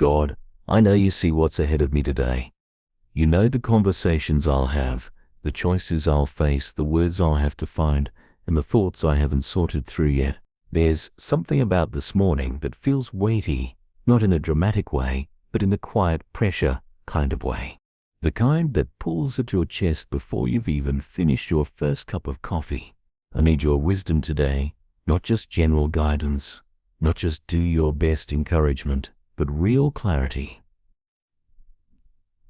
God, I know you see what's ahead of me today. You know the conversations I'll have, the choices I'll face, the words I'll have to find, and the thoughts I haven't sorted through yet. There's something about this morning that feels weighty, not in a dramatic way, but in the quiet pressure kind of way. The kind that pulls at your chest before you've even finished your first cup of coffee. I need your wisdom today, not just general guidance, not just do your best encouragement, but real clarity.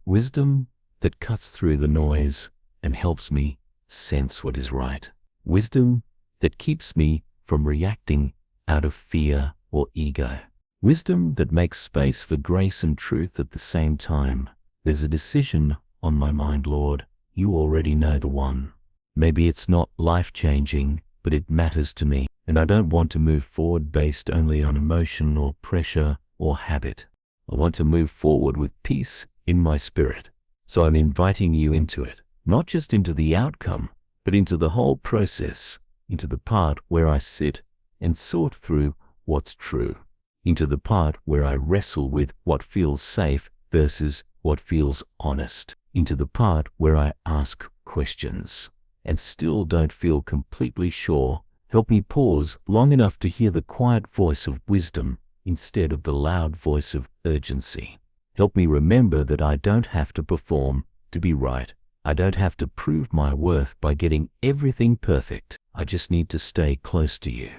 Wisdom that cuts through the noise and helps me sense what is right. Wisdom that keeps me from reacting out of fear or ego. Wisdom that makes space for grace and truth at the same time. There's a decision on my mind, Lord. You already know the one. Maybe it's not life-changing, but it matters to me, and I don't want to move forward based only on emotion or pressure or habit. I want to move forward with peace in my spirit. So I'm inviting you into it, not just into the outcome, but into the whole process, into the part where I sit and sort through what's true, into the part where I wrestle with what feels safe versus what feels honest, into the part where I ask questions and still don't feel completely sure. Help me pause long enough to hear the quiet voice of wisdom instead of the loud voice of urgency. Help me remember that I don't have to perform to be right. I don't have to prove my worth by getting everything perfect. I just need to stay close to you,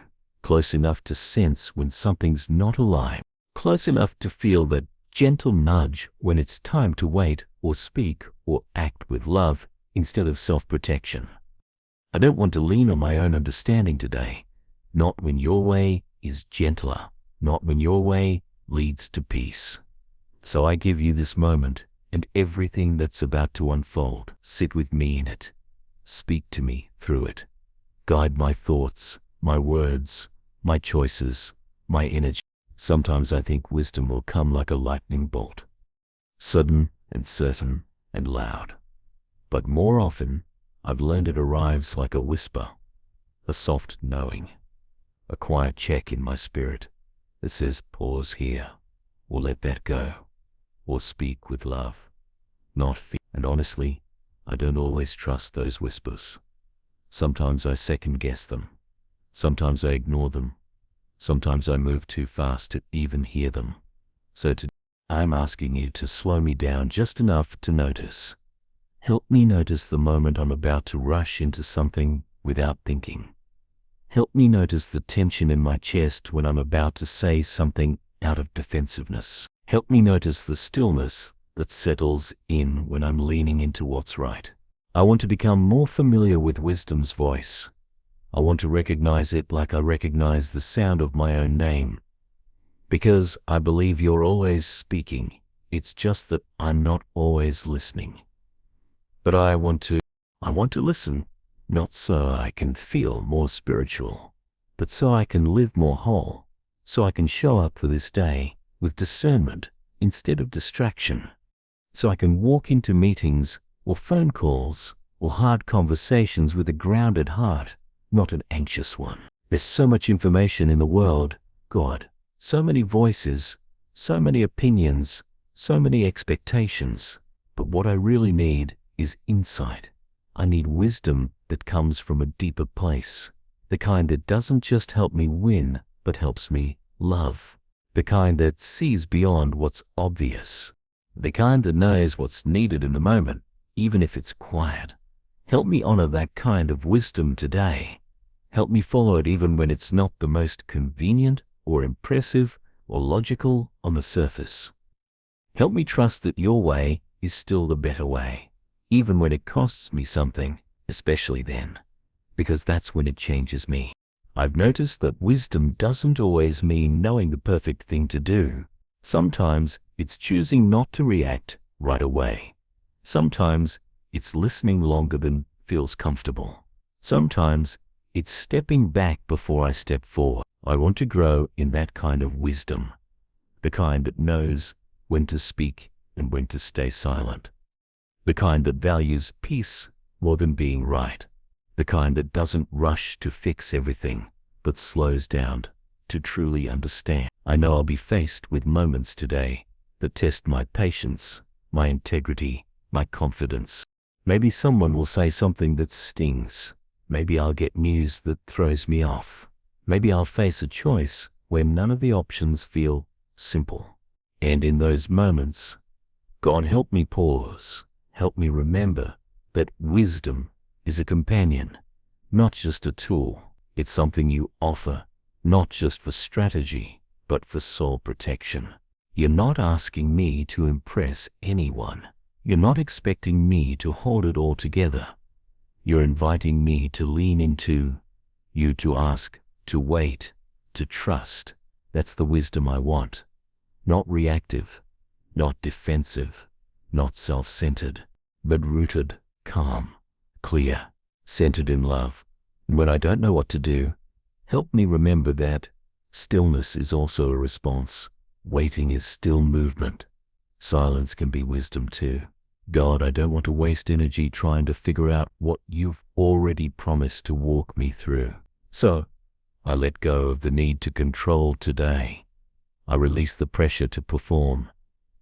close enough to sense when something's not aligned, close enough to feel that gentle nudge when it's time to wait or speak or act with love instead of self-protection. I don't want to lean on my own understanding today, not when your way is gentler, not when your way leads to peace. So I give you this moment and everything that's about to unfold. Sit with me in it. Speak to me through it. Guide my thoughts, my words, my choices, my energy. Sometimes I think wisdom will come like a lightning bolt, sudden and certain and loud. But more often, I've learned it arrives like a whisper, a soft knowing, a quiet check in my spirit that says pause here, or let that go, or speak with love, not fear. And honestly, I don't always trust those whispers. Sometimes I second guess them. Sometimes I ignore them. Sometimes I move too fast to even hear them. So today, I'm asking you to slow me down just enough to notice. Help me notice the moment I'm about to rush into something without thinking. Help me notice the tension in my chest when I'm about to say something out of defensiveness. Help me notice the stillness that settles in when I'm leaning into what's right. I want to become more familiar with wisdom's voice. I want to recognize it like I recognize the sound of my own name. Because I believe you're always speaking. It's just that I'm not always listening. But I want to listen, not so I can feel more spiritual, but so I can live more whole, so I can show up for this day with discernment instead of distraction, so I can walk into meetings or phone calls or hard conversations with a grounded heart, not an anxious one. There's so much information in the world, God, so many voices, so many opinions, so many expectations, but what I really need is insight. I need wisdom that comes from a deeper place, the kind that doesn't just help me win, but helps me love, the kind that sees beyond what's obvious, the kind that knows what's needed in the moment, even if it's quiet. Help me honor that kind of wisdom today. Help me follow it even when it's not the most convenient or impressive or logical on the surface. Help me trust that your way is still the better way, even when it costs me something, especially then, because that's when it changes me. I've noticed that wisdom doesn't always mean knowing the perfect thing to do. Sometimes it's choosing not to react right away. Sometimes it's listening longer than feels comfortable. Sometimes it's stepping back before I step forward. I want to grow in that kind of wisdom, the kind that knows when to speak and when to stay silent, the kind that values peace more than being right, the kind that doesn't rush to fix everything, but slows down to truly understand. I know I'll be faced with moments today that test my patience, my integrity, my confidence. Maybe someone will say something that stings. Maybe I'll get news that throws me off. Maybe I'll face a choice where none of the options feel simple. And in those moments, God, help me pause. Help me remember that wisdom is a companion, not just a tool. It's something you offer, not just for strategy, but for soul protection. You're not asking me to impress anyone. You're not expecting me to hold it all together. You're inviting me to lean into you, to ask, to wait, to trust. That's the wisdom I want. Not reactive, not defensive, not self-centered, but rooted, calm, clear, centered in love. And when I don't know what to do, help me remember that stillness is also a response. Waiting is still movement. Silence can be wisdom too. God, I don't want to waste energy trying to figure out what you've already promised to walk me through. So, I let go of the need to control today. I release the pressure to perform,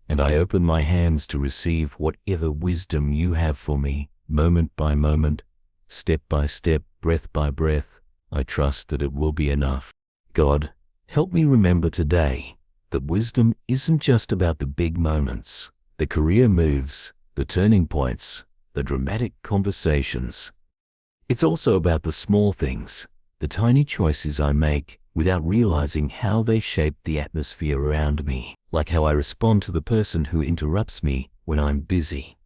and I open my hands to receive whatever wisdom you have for me, moment by moment, step by step, breath by breath. I trust that it will be enough. God, help me remember today that wisdom isn't just about the big moments, the career moves, the turning points, the dramatic conversations. It's also about the small things, the tiny choices I make without realizing how they shape the atmosphere around me, like how I respond to the person who interrupts me when I'm busy,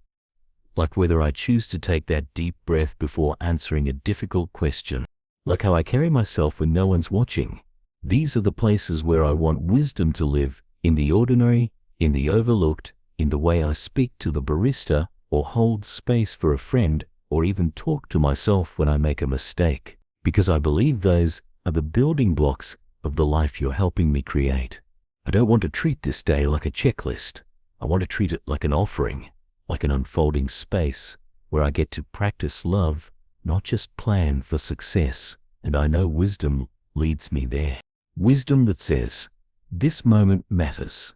like whether I choose to take that deep breath before answering a difficult question, like how I carry myself when no one's watching. These are the places where I want wisdom to live, in the ordinary, in the overlooked, in the way I speak to the barista, or hold space for a friend, or even talk to myself when I make a mistake, because I believe those are the building blocks of the life you're helping me create. I don't want to treat this day like a checklist. I want to treat it like an offering, like an unfolding space where I get to practice love, not just plan for success. And I know wisdom leads me there. Wisdom that says, this moment matters.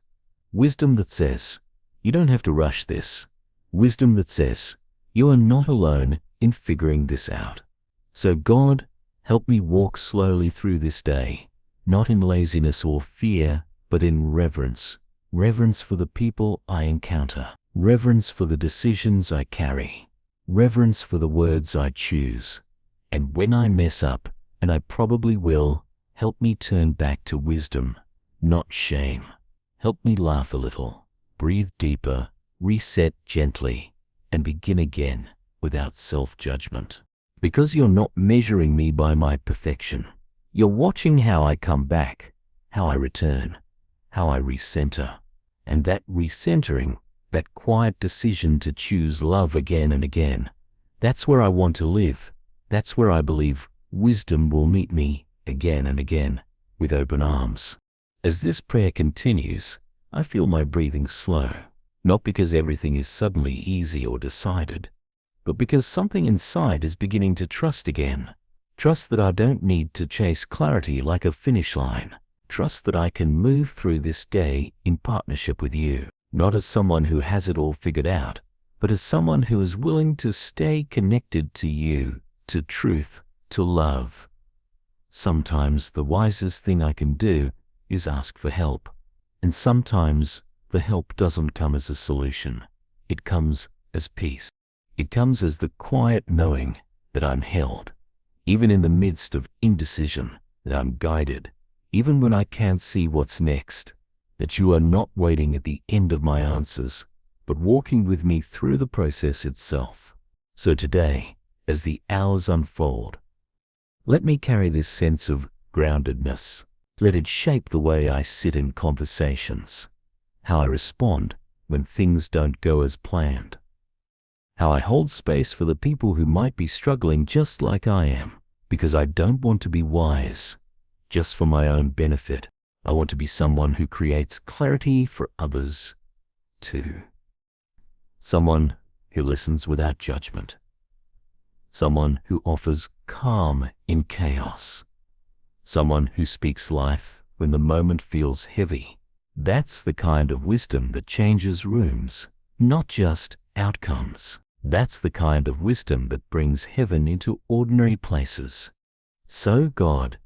Wisdom that says, you don't have to rush this. Wisdom that says, you are not alone in figuring this out. So God, help me walk slowly through this day, not in laziness or fear, but in reverence. Reverence for the people I encounter. Reverence for the decisions I carry. Reverence for the words I choose. And when I mess up, and I probably will, help me turn back to wisdom, not shame. Help me laugh a little, breathe deeper, reset gently, and begin again without self-judgment. Because you're not measuring me by my perfection. You're watching how I come back, how I return, how I recenter. And that recentering, that quiet decision to choose love again and again, that's where I want to live. That's where I believe wisdom will meet me again and again with open arms. As this prayer continues, I feel my breathing slow, not because everything is suddenly easy or decided, but because something inside is beginning to trust again. Trust that I don't need to chase clarity like a finish line. Trust that I can move through this day in partnership with you, not as someone who has it all figured out, but as someone who is willing to stay connected to you, to truth, to love. Sometimes the wisest thing I can do is ask for help. And sometimes the help doesn't come as a solution. It comes as peace. It comes as the quiet knowing that I'm held, even in the midst of indecision, that I'm guided, even when I can't see what's next, that you are not waiting at the end of my answers, but walking with me through the process itself. So today, as the hours unfold, let me carry this sense of groundedness. Let it shape the way I sit in conversations, how I respond when things don't go as planned, how I hold space for the people who might be struggling just like I am, because I don't want to be wise just for my own benefit. I want to be someone who creates clarity for others too. Someone who listens without judgment. Someone who offers calm in chaos. Someone who speaks life when the moment feels heavy. That's the kind of wisdom that changes rooms, not just outcomes. That's the kind of wisdom that brings heaven into ordinary places. So God,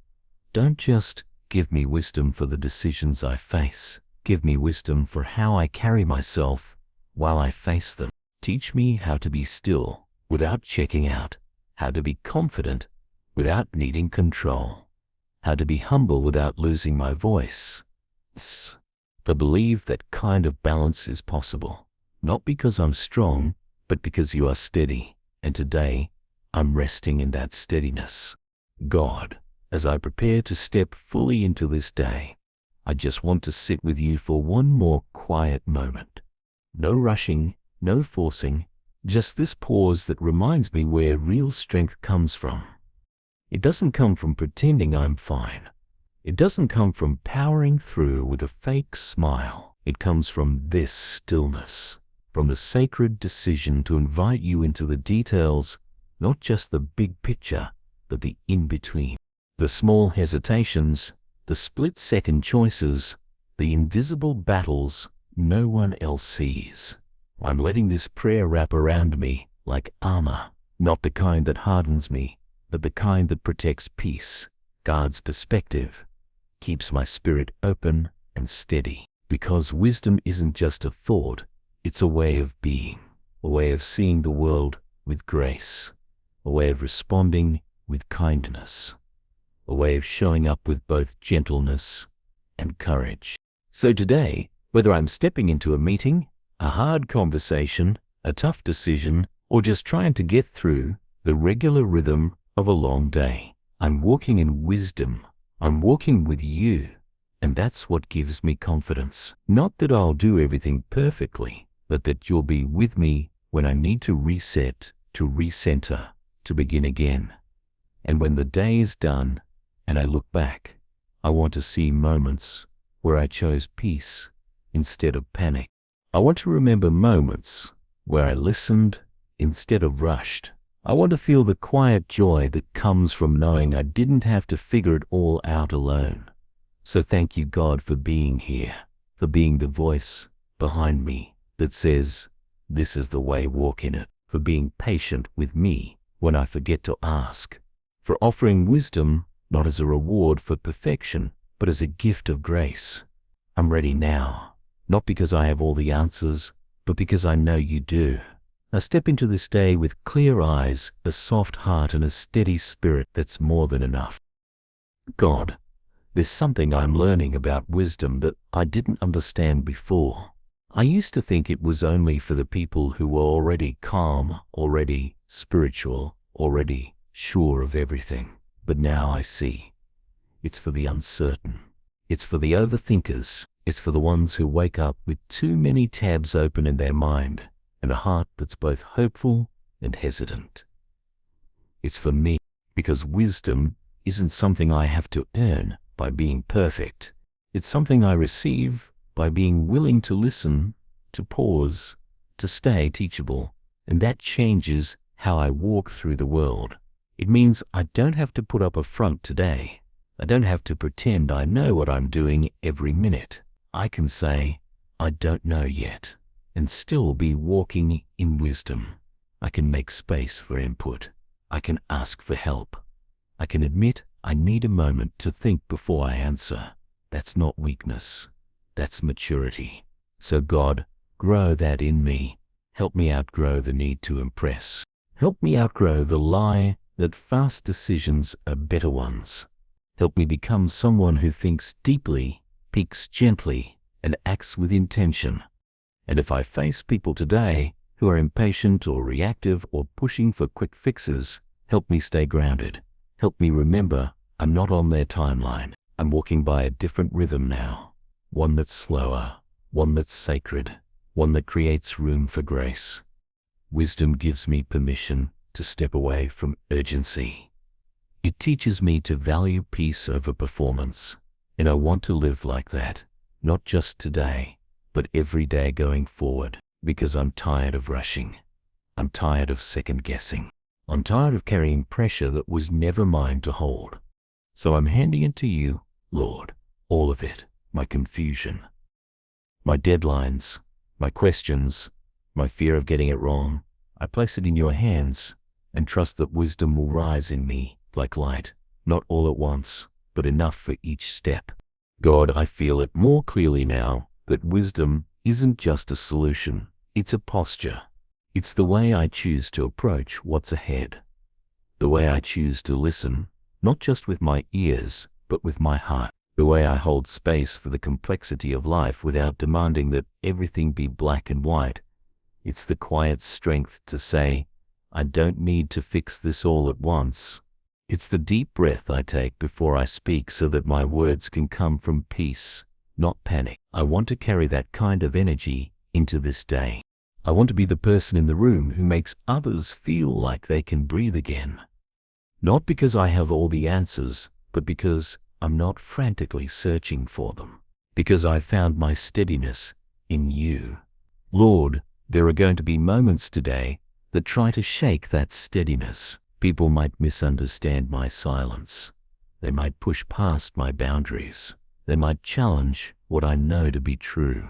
don't just give me wisdom for the decisions I face. Give me wisdom for how I carry myself while I face them. Teach me how to be still without checking out, how to be confident without needing control, how to be humble without losing my voice. I believe that kind of balance is possible, not because I'm strong, but because you are steady, and today I'm resting in that steadiness. God, as I prepare to step fully into this day, I just want to sit with you for one more quiet moment. No rushing, no forcing, just this pause that reminds me where real strength comes from. It doesn't come from pretending I'm fine. It doesn't come from powering through with a fake smile. It comes from this stillness, from the sacred decision to invite you into the details, not just the big picture, but the in-between. The small hesitations, the split-second choices, the invisible battles no one else sees. I'm letting this prayer wrap around me like armor, not the kind that hardens me, but the kind that protects peace, guards perspective, keeps my spirit open and steady. Because wisdom isn't just a thought, it's a way of being, a way of seeing the world with grace, a way of responding with kindness, a way of showing up with both gentleness and courage. So today, whether I'm stepping into a meeting, a hard conversation, a tough decision, or just trying to get through the regular rhythm of a long day, I'm walking in wisdom. I'm walking with you, and that's what gives me confidence. Not that I'll do everything perfectly, but that you'll be with me when I need to reset, to recenter, to begin again. And when the day is done and I look back, I want to see moments where I chose peace instead of panic. I want to remember moments where I listened instead of rushed. I want to feel the quiet joy that comes from knowing I didn't have to figure it all out alone. So thank you, God, for being here, for being the voice behind me that says, this is the way, walk in it, for being patient with me when I forget to ask, for offering wisdom not as a reward for perfection, but as a gift of grace. I'm ready now, not because I have all the answers, but because I know you do. I step into this day with clear eyes, a soft heart, and a steady spirit that's more than enough. God, there's something I'm learning about wisdom that I didn't understand before. I used to think it was only for the people who were already calm, already spiritual, already sure of everything. But now I see. It's for the uncertain. It's for the overthinkers. It's for the ones who wake up with too many tabs open in their mind and a heart that's both hopeful and hesitant. It's for me, because wisdom isn't something I have to earn by being perfect. It's something I receive by being willing to listen, to pause, to stay teachable, and that changes how I walk through the world. It means I don't have to put up a front today. I don't have to pretend I know what I'm doing every minute. I can say, I don't know yet, and still be walking in wisdom. I can make space for input. I can ask for help. I can admit I need a moment to think before I answer. That's not weakness. That's maturity. So God, grow that in me. Help me outgrow the need to impress. Help me outgrow the lie that fast decisions are better ones. Help me become someone who thinks deeply, speaks gently, and acts with intention. And if I face people today who are impatient or reactive or pushing for quick fixes, help me stay grounded. Help me remember I'm not on their timeline. I'm walking by a different rhythm now. One that's slower, one that's sacred, one that creates room for grace. Wisdom gives me permission to step away from urgency. It teaches me to value peace over performance, and I want to live like that, not just today, but every day going forward, because I'm tired of rushing. I'm tired of second-guessing. I'm tired of carrying pressure that was never mine to hold. So I'm handing it to you, Lord, all of it, my confusion, my deadlines, my questions, my fear of getting it wrong. I place it in your hands and trust that wisdom will rise in me like light, not all at once, but enough for each step. God, I feel it more clearly now that wisdom isn't just a solution, it's a posture. It's the way I choose to approach what's ahead. The way I choose to listen, not just with my ears, but with my heart. The way I hold space for the complexity of life without demanding that everything be black and white. It's the quiet strength to say, I don't need to fix this all at once. It's the deep breath I take before I speak so that my words can come from peace, not panic. I want to carry that kind of energy into this day. I want to be the person in the room who makes others feel like they can breathe again. Not because I have all the answers, but because I'm not frantically searching for them. Because I found my steadiness in you. Lord, there are going to be moments today that try to shake that steadiness. People might misunderstand my silence. They might push past my boundaries. They might challenge what I know to be true.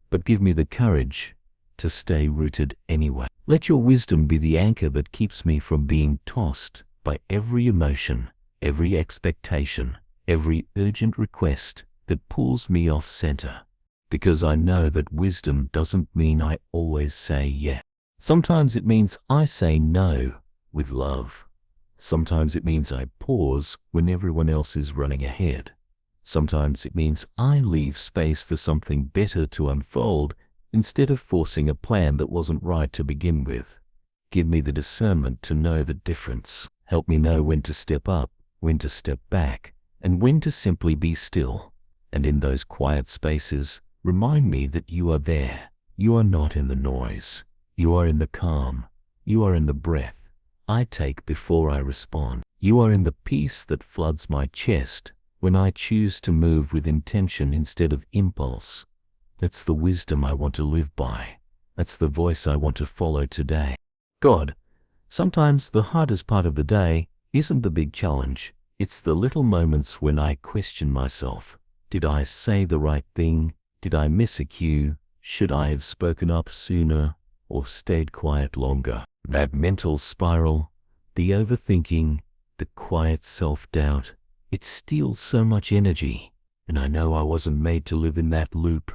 But give me the courage to stay rooted anyway. Let your wisdom be the anchor that keeps me from being tossed by every emotion, every expectation, every urgent request that pulls me off center. Because I know that wisdom doesn't mean I always say yes. Sometimes it means I say no with love. Sometimes it means I pause when everyone else is running ahead. Sometimes it means I leave space for something better to unfold instead of forcing a plan that wasn't right to begin with. Give me the discernment to know the difference. Help me know when to step up, when to step back, and when to simply be still. And in those quiet spaces, remind me that you are there. You are not in the noise. You are in the calm. You are in the breath I take before I respond. You are in the peace that floods my chest when I choose to move with intention instead of impulse. That's the wisdom I want to live by. That's the voice I want to follow today. God, sometimes the hardest part of the day isn't the big challenge. It's the little moments when I question myself. Did I say the right thing? Did I miss a cue? Should I have spoken up sooner or stayed quiet longer? That mental spiral, the overthinking, the quiet self-doubt, it steals so much energy. And I know I wasn't made to live in that loop.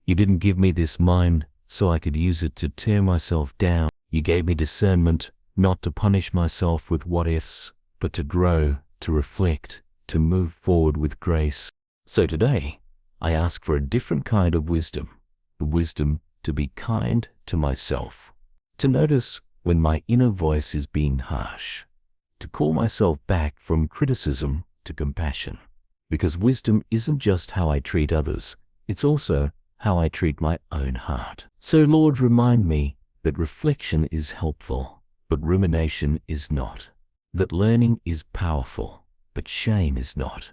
You didn't give me this mind so I could use it to tear myself down. You gave me discernment not to punish myself with what-ifs, but to grow, to reflect, to move forward with grace. So today, I ask for a different kind of wisdom, the wisdom to be kind to myself, to notice when my inner voice is being harsh, to call myself back from criticism to compassion. Because wisdom isn't just how I treat others, it's also how I treat my own heart. So Lord, remind me that reflection is helpful, but rumination is not. That learning is powerful, but shame is not.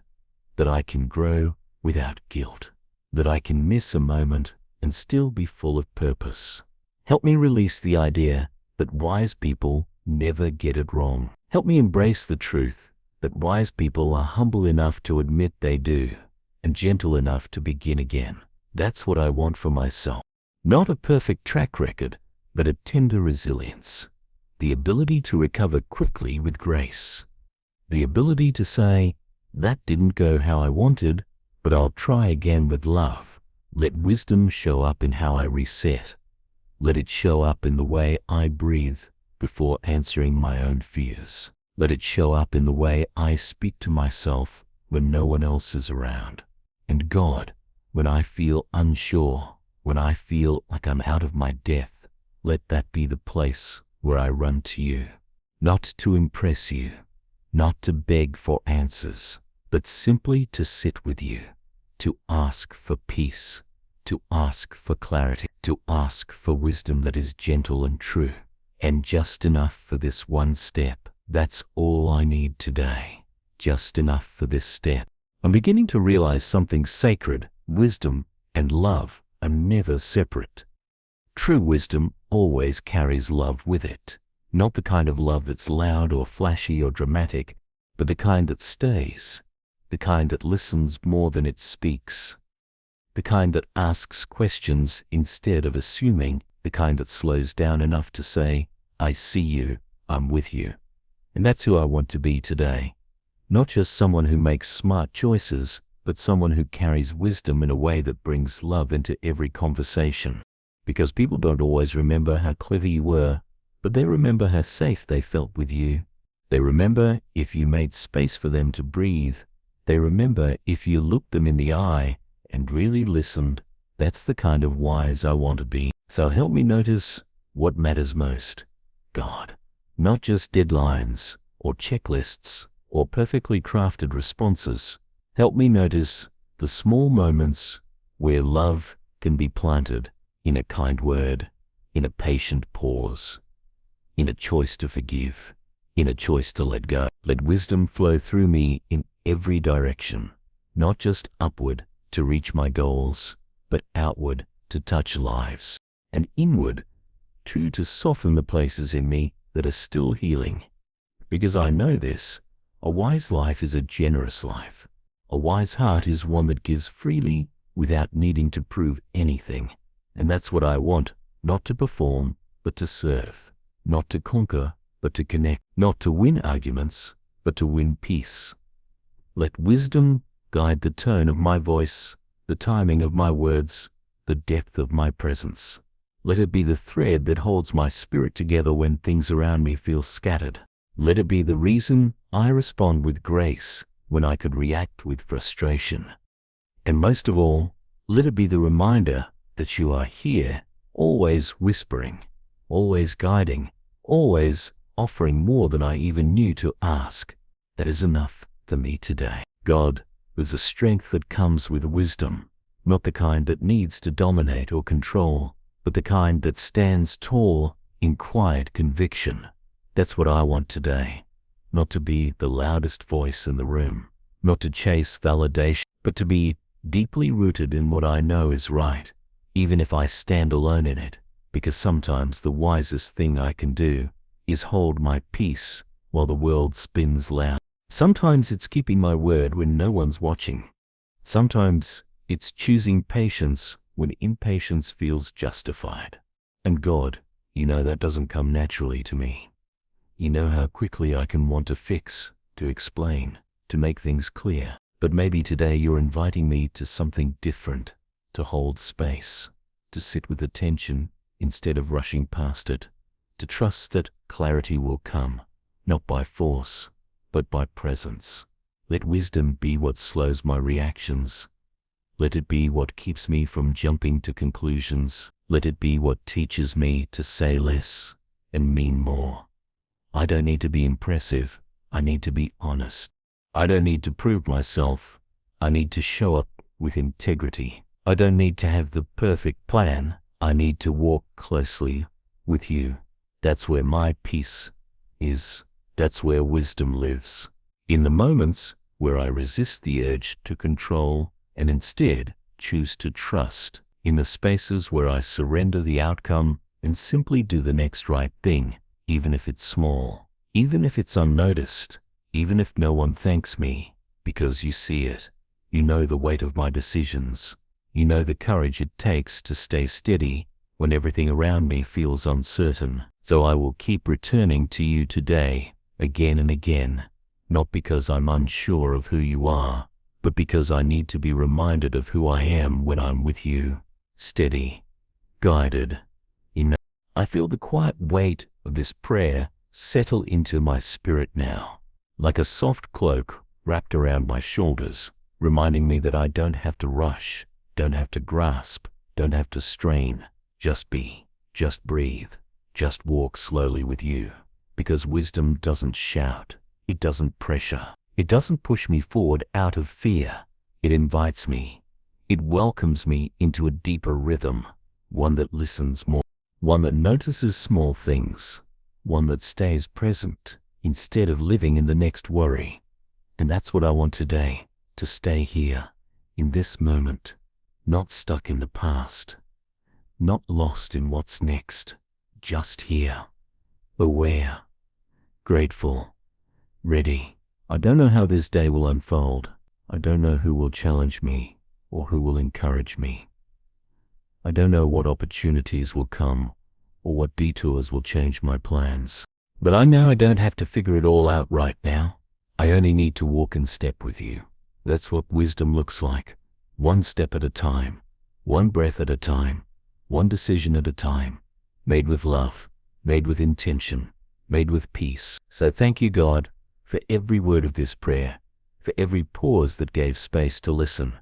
That I can grow without guilt. That I can miss a moment and still be full of purpose. Help me release the idea that wise people never get it wrong. Help me embrace the truth that wise people are humble enough to admit they do, and gentle enough to begin again. That's what I want for myself. Not a perfect track record, but a tender resilience. The ability to recover quickly with grace. The ability to say, that didn't go how I wanted, but I'll try again with love. Let wisdom show up in how I reset. Let it show up in the way I breathe before answering my own fears. Let it show up in the way I speak to myself when no one else is around. And God, when I feel unsure, when I feel like I'm out of my depth, let that be the place where I run to you. Not to impress you, not to beg for answers, but simply to sit with you, to ask for peace, to ask for clarity, to ask for wisdom that is gentle and true, and just enough for this one step. That's all I need today, just enough for this step. I'm beginning to realize something sacred. Wisdom and love are never separate. True wisdom always carries love with it. Not the kind of love that's loud or flashy or dramatic, but the kind that stays, the kind that listens more than it speaks. the kind that asks questions instead of assuming, the kind that slows down enough to say, I see you, I'm with you. And that's who I want to be today. Not just someone who makes smart choices, but someone who carries wisdom in a way that brings love into every conversation. Because people don't always remember how clever you were, but they remember how safe they felt with you. They remember if you made space for them to breathe. They remember if you looked them in the eye and really listened. That's the kind of wise I want to be. So help me notice what matters most. God. Not just deadlines or checklists or perfectly crafted responses. Help me notice the small moments where love can be planted in a kind word, in a patient pause, in a choice to forgive, in a choice to let go. Let wisdom flow through me in every direction, not just upward to reach my goals, but outward to touch lives, and inward too to soften the places in me that are still healing. Because I know this, a wise life is a generous life. A wise heart is one that gives freely without needing to prove anything. And that's what I want, not to perform, but to serve. Not to conquer, but to connect. Not to win arguments, but to win peace. Let wisdom guide the tone of my voice, the timing of my words, the depth of my presence. Let it be the thread that holds my spirit together when things around me feel scattered. Let it be the reason I respond with grace when I could react with frustration. And most of all, let it be the reminder that you are here, always whispering, always guiding, always offering more than I even knew to ask. That is enough for me today. God is a strength that comes with wisdom, not the kind that needs to dominate or control, but the kind that stands tall in quiet conviction. That's what I want today. Not to be the loudest voice in the room, not to chase validation, but to be deeply rooted in what I know is right, even if I stand alone in it, because sometimes the wisest thing I can do is hold my peace while the world spins loud. Sometimes it's keeping my word when no one's watching. Sometimes it's choosing patience when impatience feels justified. And God, you know that doesn't come naturally to me. You know how quickly I can want to fix, to explain, to make things clear. But maybe today you're inviting me to something different, to hold space, to sit with attention instead of rushing past it, to trust that clarity will come, not by force, but by presence. Let wisdom be what slows my reactions. Let it be what keeps me from jumping to conclusions. Let it be what teaches me to say less and mean more. I don't need to be impressive. I need to be honest. I don't need to prove myself. I need to show up with integrity. I don't need to have the perfect plan. I need to walk closely with you. That's where my peace is. That's where wisdom lives. In the moments where I resist the urge to control and instead choose to trust. In the spaces where I surrender the outcome and simply do the next right thing, even if it's small, even if it's unnoticed, even if no one thanks me, because you see it. You know the weight of my decisions. You know the courage it takes to stay steady when everything around me feels uncertain. So I will keep returning to you today, again and again, not because I'm unsure of who you are, but because I need to be reminded of who I am when I'm with you, steady, guided. I feel the quiet weight of this prayer settle into my spirit now, like a soft cloak wrapped around my shoulders, reminding me that I don't have to rush, don't have to grasp, don't have to strain, just be, just breathe, just walk slowly with you. Because wisdom doesn't shout, it doesn't pressure, it doesn't push me forward out of fear. It invites me, it welcomes me into a deeper rhythm, one that listens more, one that notices small things, one that stays present instead of living in the next worry. And that's what I want today, to stay here, in this moment, not stuck in the past, not lost in what's next, just here, aware, grateful, ready. I don't know how this day will unfold. I don't know who will challenge me. or who will encourage me. I don't know what opportunities will come or what detours will change my plans. But I know I don't have to figure it all out right now. I only need to walk in step with you. That's what wisdom looks like. One step at a time, one breath at a time, one decision at a time, made with love, made with intention, made with peace. So thank you, God, for every word of this prayer, for every pause that gave space to listen,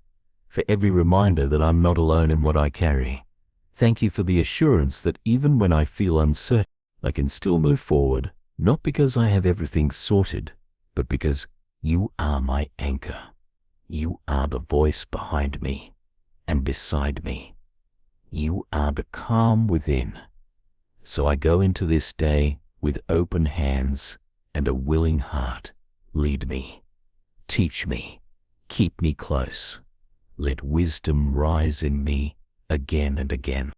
for every reminder that I'm not alone in what I carry. Thank you for the assurance that even when I feel uncertain, I can still move forward, not because I have everything sorted, but because you are my anchor. You are the voice behind me and beside me. You are the calm within. So I go into this day with open hands and a willing heart. Lead me, teach me, keep me close. Let wisdom rise in me again and again.